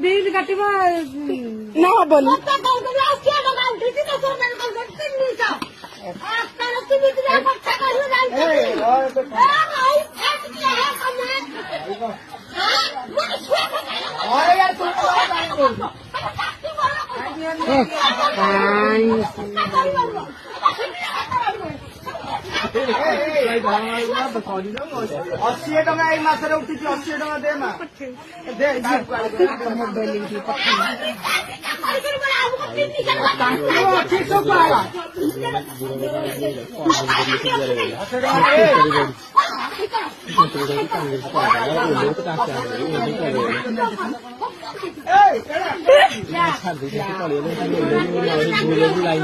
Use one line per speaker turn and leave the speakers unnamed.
bill କାଟିବ
ନା ହବନି
अशी टका एई मासरे उठी 80 टका दे मा दे लाइन